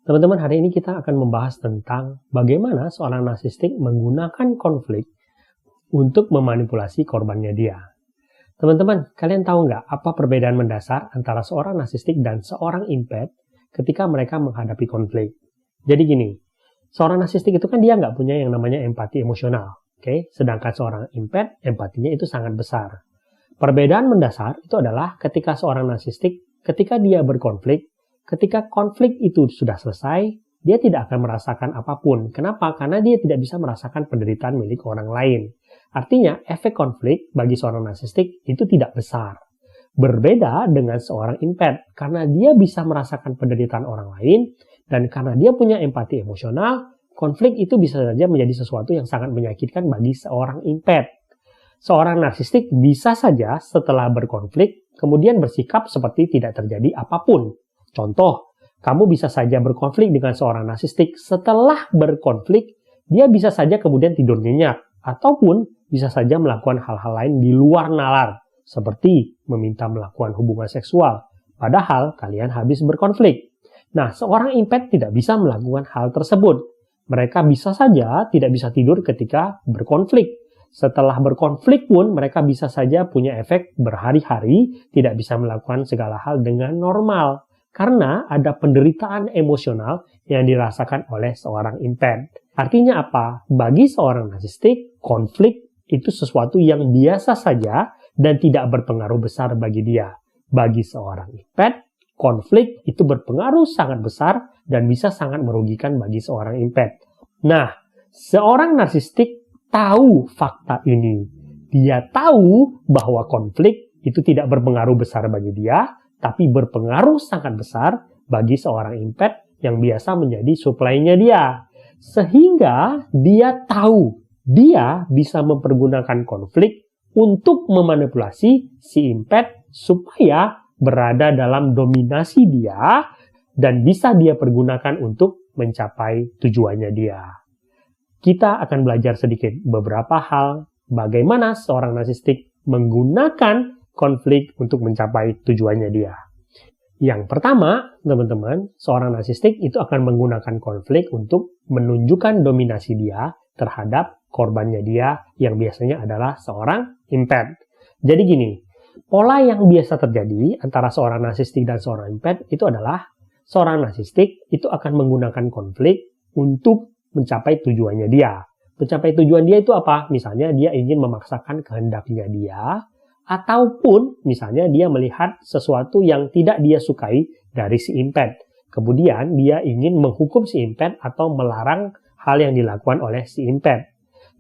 Teman-teman, hari ini kita akan membahas tentang bagaimana seorang narsistik menggunakan konflik untuk memanipulasi korbannya dia. Teman-teman, kalian tahu nggak apa perbedaan mendasar antara seorang narsistik dan seorang empath ketika mereka menghadapi konflik? Jadi gini, seorang narsistik itu kan dia nggak punya yang namanya empati emosional, oke? Sedangkan seorang empath, empatinya itu sangat besar. Perbedaan mendasar itu adalah ketika seorang narsistik, ketika dia berkonflik, ketika konflik itu sudah selesai, dia tidak akan merasakan apapun. Kenapa? Karena dia tidak bisa merasakan penderitaan milik orang lain. Artinya, efek konflik bagi seorang narsistik itu tidak besar. Berbeda dengan seorang empath, karena dia bisa merasakan penderitaan orang lain, dan karena dia punya empati emosional, konflik itu bisa saja menjadi sesuatu yang sangat menyakitkan bagi seorang empath. Seorang narsistik bisa saja setelah berkonflik, kemudian bersikap seperti tidak terjadi apapun. Contoh, kamu bisa saja berkonflik dengan seorang narsistik. Setelah berkonflik, dia bisa saja kemudian tidur nyenyak, ataupun bisa saja melakukan hal-hal lain di luar nalar, seperti meminta melakukan hubungan seksual, padahal kalian habis berkonflik. Nah, seorang empath tidak bisa melakukan hal tersebut. Mereka bisa saja tidak bisa tidur ketika berkonflik. Setelah berkonflik pun, mereka bisa saja punya efek berhari-hari, tidak bisa melakukan segala hal dengan normal. Karena ada penderitaan emosional yang dirasakan oleh seorang empath. Artinya apa? Bagi seorang narsistik, konflik itu sesuatu yang biasa saja dan tidak berpengaruh besar bagi dia. Bagi seorang empath, konflik itu berpengaruh sangat besar dan bisa sangat merugikan bagi seorang empath. Nah, seorang narsistik tahu fakta ini. Dia tahu bahwa konflik itu tidak berpengaruh besar bagi dia, tapi berpengaruh sangat besar bagi seorang empath yang biasa menjadi supply-nya dia. Sehingga dia tahu dia bisa mempergunakan konflik untuk memanipulasi si empath supaya berada dalam dominasi dia dan bisa dia pergunakan untuk mencapai tujuannya dia. Kita akan belajar sedikit beberapa hal bagaimana seorang narsistik menggunakan konflik untuk mencapai tujuannya dia. Yang pertama, teman-teman, seorang narsistik itu akan menggunakan konflik untuk menunjukkan dominasi dia terhadap korbannya dia yang biasanya adalah seorang empath. Jadi gini, pola yang biasa terjadi antara seorang narsistik dan seorang empath itu adalah seorang narsistik itu akan menggunakan konflik untuk mencapai tujuannya dia. Mencapai tujuan dia itu apa? Misalnya dia ingin memaksakan kehendaknya dia, ataupun misalnya dia melihat sesuatu yang tidak dia sukai dari si empath. Kemudian dia ingin menghukum si empath atau melarang hal yang dilakukan oleh si empath.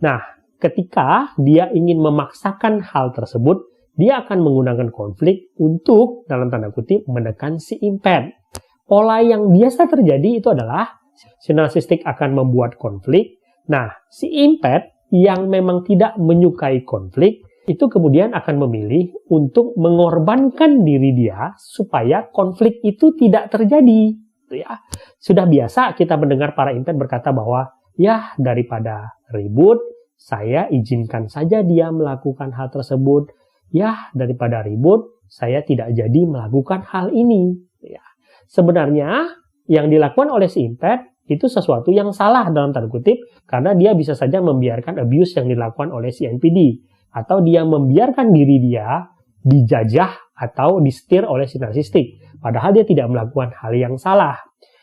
Nah, ketika dia ingin memaksakan hal tersebut, dia akan menggunakan konflik untuk, dalam tanda kutip, menekan si empath. Pola yang biasa terjadi itu adalah si narsistik akan membuat konflik. Nah, si empath yang memang tidak menyukai konflik, itu kemudian akan memilih untuk mengorbankan diri dia supaya konflik itu tidak terjadi. Ya, sudah biasa kita mendengar para empath berkata bahwa ya daripada ribut, saya izinkan saja dia melakukan hal tersebut. Ya daripada ribut, saya tidak jadi melakukan hal ini. Ya, sebenarnya yang dilakukan oleh si empath itu sesuatu yang salah dalam tanda kutip karena dia bisa saja membiarkan abuse yang dilakukan oleh si NPD. Atau dia membiarkan diri dia dijajah atau disetir oleh si narsistik. Padahal dia tidak melakukan hal yang salah.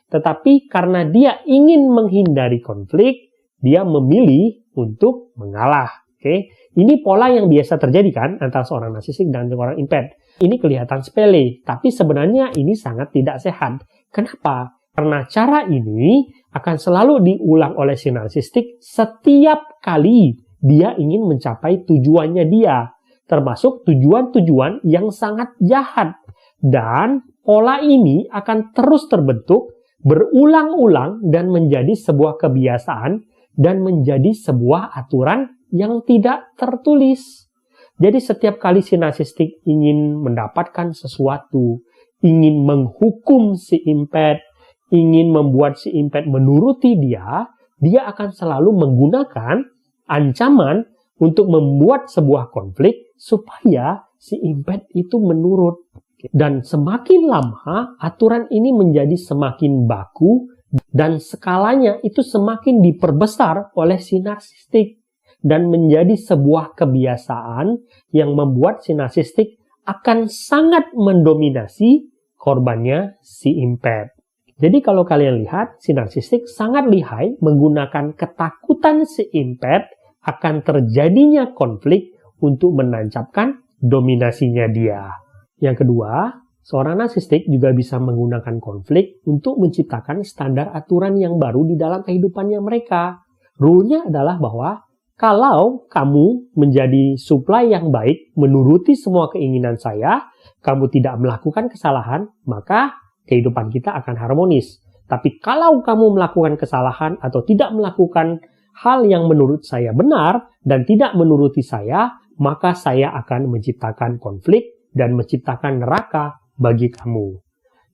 Tetapi karena dia ingin menghindari konflik, dia memilih untuk mengalah. Oke? Ini pola yang biasa terjadi kan antara seorang narsistik dan seorang empath. Ini kelihatan sepele, tapi sebenarnya ini sangat tidak sehat. Kenapa? Karena cara ini akan selalu diulang oleh si narsistik setiap kali dia ingin mencapai tujuannya dia, termasuk tujuan-tujuan yang sangat jahat. Dan pola ini akan terus terbentuk, berulang-ulang dan menjadi sebuah kebiasaan dan menjadi sebuah aturan yang tidak tertulis. Jadi setiap kali si narsistik ingin mendapatkan sesuatu, ingin menghukum si empath, ingin membuat si empath menuruti dia akan selalu menggunakan ancaman untuk membuat sebuah konflik supaya si empath itu menurut. Dan semakin lama aturan ini menjadi semakin baku Dan skalanya itu semakin diperbesar oleh si narsistik. Dan menjadi sebuah kebiasaan yang membuat si narsistik akan sangat mendominasi korbannya si impat. Jadi kalau kalian lihat, si narsistik sangat lihai menggunakan ketakutan si impat akan terjadinya konflik untuk menancapkan dominasinya dia. Yang kedua, seorang narsistik juga bisa menggunakan konflik untuk menciptakan standar aturan yang baru di dalam kehidupannya mereka. Rule-nya adalah bahwa kalau kamu menjadi supply yang baik, menuruti semua keinginan saya, kamu tidak melakukan kesalahan, maka kehidupan kita akan harmonis. Tapi kalau kamu melakukan kesalahan atau tidak melakukan hal yang menurut saya benar dan tidak menuruti saya, maka saya akan menciptakan konflik dan menciptakan neraka bagi kamu.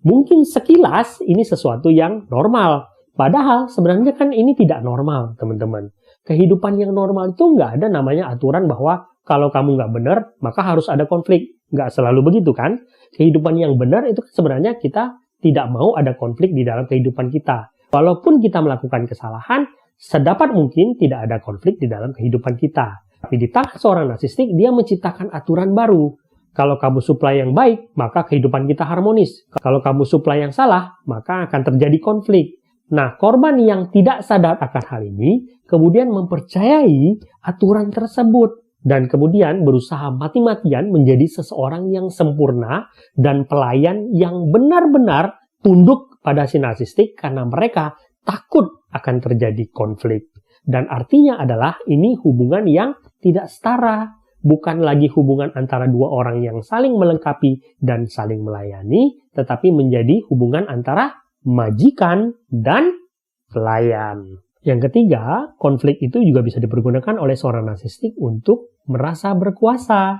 Mungkin sekilas ini sesuatu yang normal. Padahal sebenarnya kan ini tidak normal, teman-teman. Kehidupan yang normal itu nggak ada namanya aturan bahwa kalau kamu nggak benar, maka harus ada konflik. Nggak selalu begitu kan? Kehidupan yang benar itu sebenarnya kita tidak mau ada konflik di dalam kehidupan kita. Walaupun kita melakukan kesalahan, sedapat mungkin tidak ada konflik di dalam kehidupan kita. Tapi di tengah seorang narsistik, dia menciptakan aturan baru. Kalau kamu supply yang baik, maka kehidupan kita harmonis. Kalau kamu supply yang salah, maka akan terjadi konflik. Nah, korban yang tidak sadar akan hal ini, kemudian mempercayai aturan tersebut. Dan kemudian berusaha mati-matian menjadi seseorang yang sempurna dan pelayan yang benar-benar tunduk pada si narsistik karena mereka takut akan terjadi konflik. Dan artinya adalah ini hubungan yang tidak setara. Bukan lagi hubungan antara dua orang yang saling melengkapi dan saling melayani, tetapi menjadi hubungan antara majikan dan pelayan. Yang ketiga, konflik itu juga bisa dipergunakan oleh seorang narsistik untuk merasa berkuasa.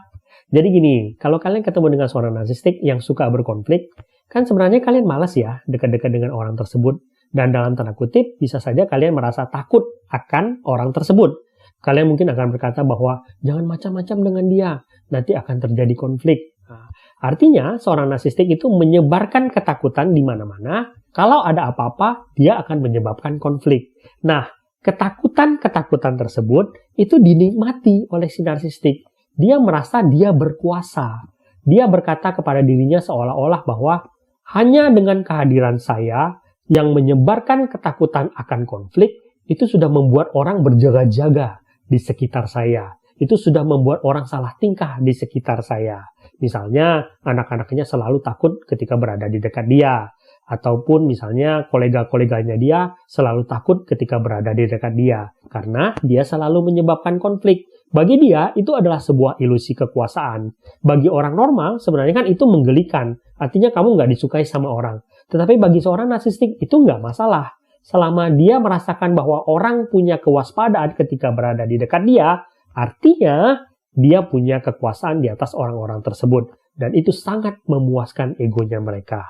Jadi gini, kalau kalian ketemu dengan seorang narsistik yang suka berkonflik, kan sebenarnya kalian malas ya dekat-dekat dengan orang tersebut. Dan dalam tanda kutip, bisa saja kalian merasa takut akan orang tersebut. Kalian mungkin akan berkata bahwa jangan macam-macam dengan dia, nanti akan terjadi konflik. Nah, artinya seorang narsistik itu menyebarkan ketakutan di mana-mana. Kalau ada apa-apa, dia akan menyebabkan konflik. Nah, ketakutan-ketakutan tersebut itu dinikmati oleh si narsistik. Dia merasa dia berkuasa. Dia berkata kepada dirinya seolah-olah bahwa hanya dengan kehadiran saya yang menyebarkan ketakutan akan konflik, itu sudah membuat orang berjaga-jaga di sekitar saya. Itu sudah membuat orang salah tingkah di sekitar saya. Misalnya, anak-anaknya selalu takut ketika berada di dekat dia. Ataupun misalnya kolega-koleganya dia selalu takut ketika berada di dekat dia. Karena dia selalu menyebabkan konflik. Bagi dia, itu adalah sebuah ilusi kekuasaan. Bagi orang normal, sebenarnya kan itu menggelikan. Artinya kamu nggak disukai sama orang. Tetapi bagi seorang narsistik, itu nggak masalah. Selama dia merasakan bahwa orang punya kewaspadaan ketika berada di dekat dia, artinya dia punya kekuasaan di atas orang-orang tersebut. Dan itu sangat memuaskan egonya mereka.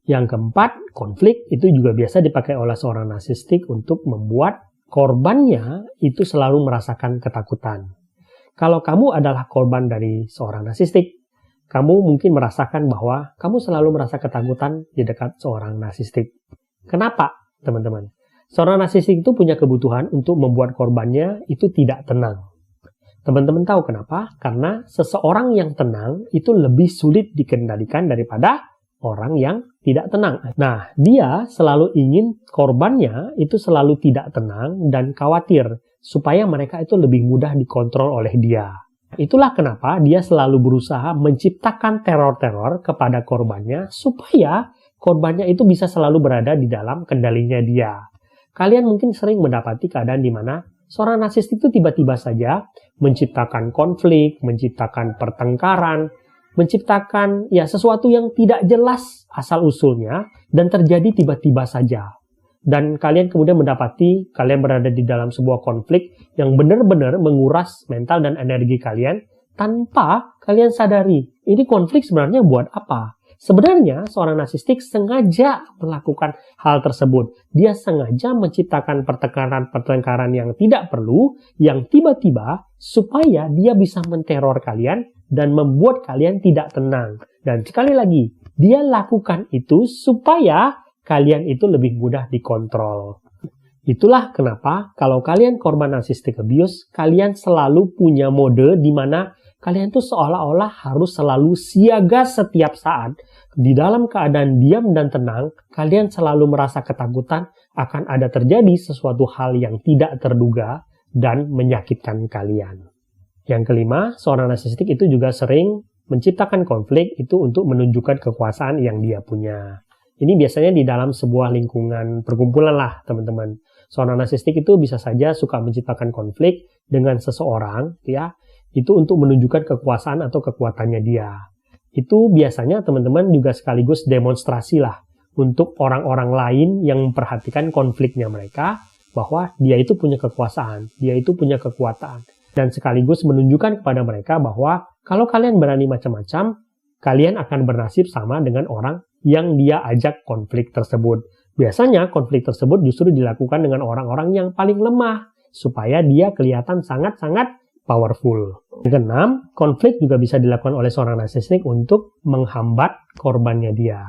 Yang keempat, konflik itu juga biasa dipakai oleh seorang narsistik untuk membuat korbannya itu selalu merasakan ketakutan. Kalau kamu adalah korban dari seorang narsistik, kamu mungkin merasakan bahwa kamu selalu merasa ketakutan di dekat seorang narsistik. Kenapa, teman-teman? Seorang narsistik itu punya kebutuhan untuk membuat korbannya itu tidak tenang. Teman-teman tahu kenapa? Karena seseorang yang tenang itu lebih sulit dikendalikan daripada orang yang tidak tenang. Nah, dia selalu ingin korbannya itu selalu tidak tenang dan khawatir supaya mereka itu lebih mudah dikontrol oleh dia. Itulah kenapa dia selalu berusaha menciptakan teror-teror kepada korbannya supaya korbannya itu bisa selalu berada di dalam kendalinya dia. Kalian mungkin sering mendapati keadaan di mana seorang narsistik itu tiba-tiba saja menciptakan konflik, menciptakan pertengkaran, menciptakan sesuatu yang tidak jelas asal-usulnya dan terjadi tiba-tiba saja. Dan kalian kemudian mendapati kalian berada di dalam sebuah konflik yang benar-benar menguras mental dan energi kalian tanpa kalian sadari. Ini konflik sebenarnya buat apa? Sebenarnya seorang narsistik sengaja melakukan hal tersebut. Dia sengaja menciptakan pertengkaran yang tidak perlu, yang tiba-tiba supaya dia bisa menteror kalian dan membuat kalian tidak tenang. Dan sekali lagi, dia lakukan itu supaya kalian itu lebih mudah dikontrol. Itulah kenapa kalau kalian korban narcissistic abuse, kalian selalu punya mode di mana kalian tuh seolah-olah harus selalu siaga setiap saat. Di dalam keadaan diam dan tenang, kalian selalu merasa ketakutan akan ada terjadi sesuatu hal yang tidak terduga dan menyakitkan kalian. Yang kelima, seorang narsistik itu juga sering menciptakan konflik itu untuk menunjukkan kekuasaan yang dia punya. Ini biasanya di dalam sebuah lingkungan perkumpulan lah, teman-teman. Seorang narsistik itu bisa saja suka menciptakan konflik dengan seseorang, ya, itu untuk menunjukkan kekuasaan atau kekuatannya dia. Itu biasanya teman-teman juga sekaligus demonstrasi lah untuk orang-orang lain yang memperhatikan konfliknya mereka, bahwa dia itu punya kekuasaan, dia itu punya kekuatan. Dan sekaligus menunjukkan kepada mereka bahwa kalau kalian berani macam-macam, kalian akan bernasib sama dengan orang yang dia ajak konflik tersebut. Biasanya konflik tersebut justru dilakukan dengan orang-orang yang paling lemah, supaya dia kelihatan sangat-sangat powerful. Yang keenam, konflik juga bisa dilakukan oleh seorang narsistik untuk menghambat korbannya dia.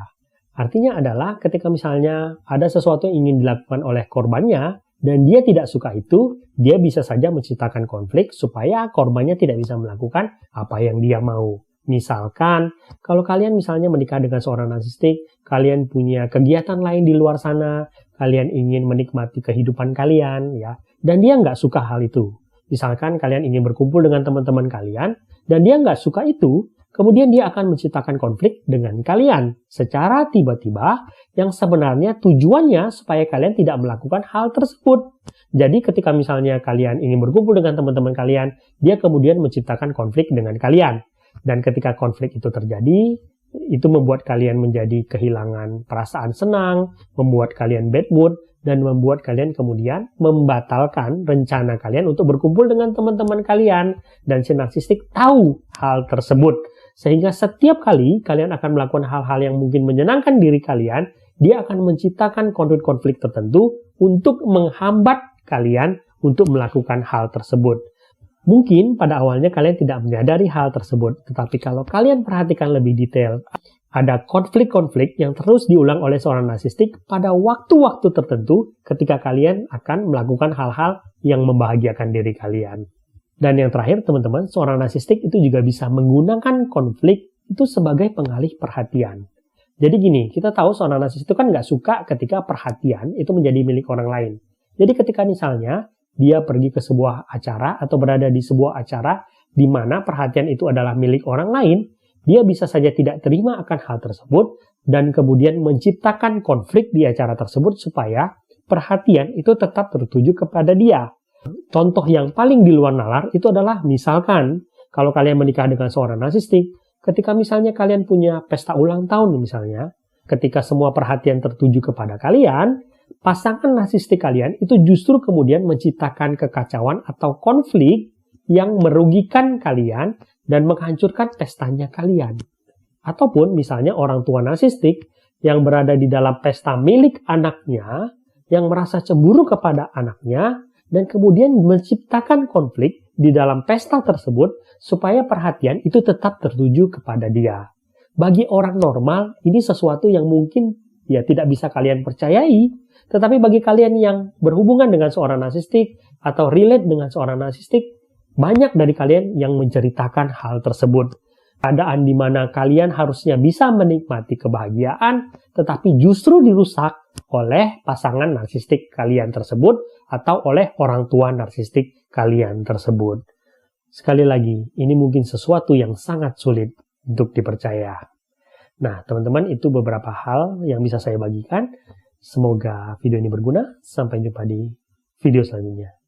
Artinya adalah ketika misalnya ada sesuatu yang ingin dilakukan oleh korbannya, dan dia tidak suka itu, dia bisa saja menciptakan konflik supaya korbannya tidak bisa melakukan apa yang dia mau. Misalkan, kalau kalian misalnya menikah dengan seorang narsistik, kalian punya kegiatan lain di luar sana, kalian ingin menikmati kehidupan kalian, ya, dan dia nggak suka hal itu. Misalkan kalian ingin berkumpul dengan teman-teman kalian, dan dia nggak suka itu, kemudian dia akan menciptakan konflik dengan kalian secara tiba-tiba, yang sebenarnya tujuannya supaya kalian tidak melakukan hal tersebut. Jadi ketika misalnya kalian ingin berkumpul dengan teman-teman kalian, dia kemudian menciptakan konflik dengan kalian. Dan ketika konflik itu terjadi, itu membuat kalian menjadi kehilangan perasaan senang, membuat kalian bad mood, dan membuat kalian kemudian membatalkan rencana kalian untuk berkumpul dengan teman-teman kalian. Dan si narsistik tahu hal tersebut. Sehingga setiap kali kalian akan melakukan hal-hal yang mungkin menyenangkan diri kalian, dia akan menciptakan konflik-konflik tertentu untuk menghambat kalian untuk melakukan hal tersebut. Mungkin pada awalnya kalian tidak menyadari hal tersebut, tetapi kalau kalian perhatikan lebih detail, ada konflik-konflik yang terus diulang oleh seorang narsistik pada waktu-waktu tertentu ketika kalian akan melakukan hal-hal yang membahagiakan diri kalian. Dan yang terakhir, teman-teman, seorang narsistik itu juga bisa menggunakan konflik itu sebagai pengalih perhatian. Jadi gini, kita tahu seorang narsistik itu kan nggak suka ketika perhatian itu menjadi milik orang lain. Jadi ketika misalnya dia pergi ke sebuah acara atau berada di sebuah acara di mana perhatian itu adalah milik orang lain, dia bisa saja tidak terima akan hal tersebut dan kemudian menciptakan konflik di acara tersebut supaya perhatian itu tetap tertuju kepada dia. Contoh yang paling di luar nalar itu adalah misalkan kalau kalian menikah dengan seorang narsistik, ketika misalnya kalian punya pesta ulang tahun misalnya, ketika semua perhatian tertuju kepada kalian, pasangan narsistik kalian itu justru kemudian menciptakan kekacauan atau konflik yang merugikan kalian dan menghancurkan pestanya kalian. Ataupun misalnya orang tua narsistik yang berada di dalam pesta milik anaknya, yang merasa cemburu kepada anaknya, dan kemudian menciptakan konflik di dalam pesta tersebut supaya perhatian itu tetap tertuju kepada dia. Bagi orang normal, ini sesuatu yang mungkin ya tidak bisa kalian percayai, tetapi bagi kalian yang berhubungan dengan seorang narsistik atau relate dengan seorang narsistik, banyak dari kalian yang menceritakan hal tersebut. Keadaan di mana kalian harusnya bisa menikmati kebahagiaan, tetapi justru dirusak oleh pasangan narsistik kalian tersebut atau oleh orang tua narsistik kalian tersebut. Sekali lagi, ini mungkin sesuatu yang sangat sulit untuk dipercaya. Nah, teman-teman, itu beberapa hal yang bisa saya bagikan. Semoga video ini berguna. Sampai jumpa di video selanjutnya.